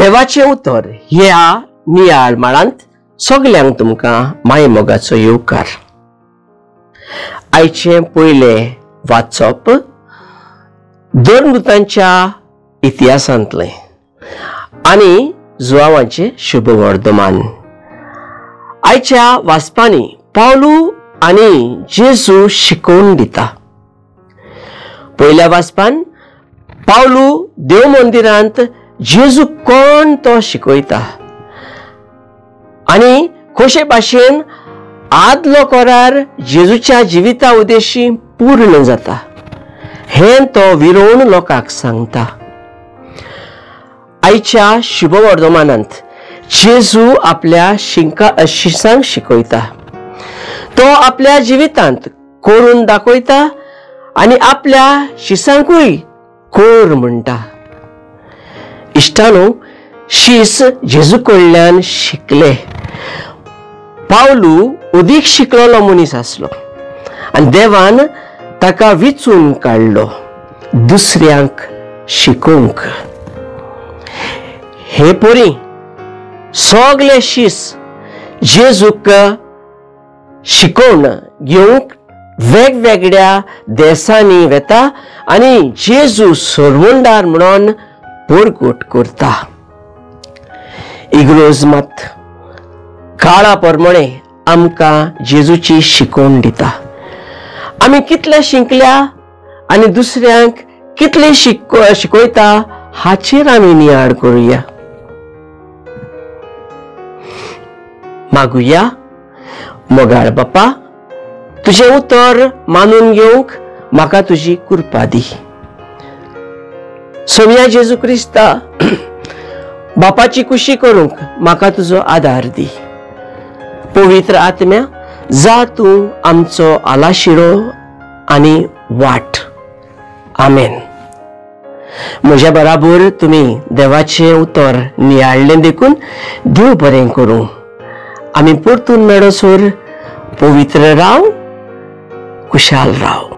देवाचे उतर ह्या नियाळ माळांत सगल्यांक तुमकां माय मोगाचो येवकार। आयचे पयले वाचप दोरदूतांच्या इतिहासांतले आनी जुआवांचे शुभ वर्धमान। आयच्या वाचपांनी पावलू आनी जेजू शिकोवन दिता। पयल्या वाचपान पावलू देव मंदिरांत जेजू कोण तो शिकयता आनी कशे भाशेन आदलो करार जेजूच्या जिविता उद्देशी पूर्ण जाता हें तो विरोवन लोकांक सांगता। आयच्या शुभ वर्धमानांत जेजू आपल्या शिष्यांक शिकयता। तो आपल्या जिवितांत करून दाखयता आनी आपल्या शिष्यांकूय कर म्हणटा। इश्टानो, शिस जेजू कडल्यान शिकले। पावलू उदीक शिकलेलो मनीस आसलो आनी देवान ताका विचून काडलो दुसऱ्यांक शिकोवंक। हे पोरी, सगळे शिस जेजूक शिकोवन घेवंक वेगवेगळ्या देशांनी वेता आनी जेजू सोडवणदार म्हणून परगट करता। इग्रोज मात काळा प्रमाणे आमकां जेजूची शिकोवन दिता। आमी कितले शिकल्या आनी दुसऱ्यांक कितले शिकयता हाचेर आमी नियाळ करूया। मागुया, मोगाळ बापा, तुझे उतर मानून घेवंक म्हाका तुजी कृपा दी। सोम्या जेजू क्रिस्ता, बापाची खुशी करूंक म्हाका तुजो आदार दी। पवित्र आत्म्या, जा तूं आमचो आलाशिरो आनी वाट। आमेन। म्हज्या बराबर तुमी देवाचे उतर नियाळ्ळें देखून देव बरें करूं। आमी परतून मेळसर पवित्र राव, खुशाल राव।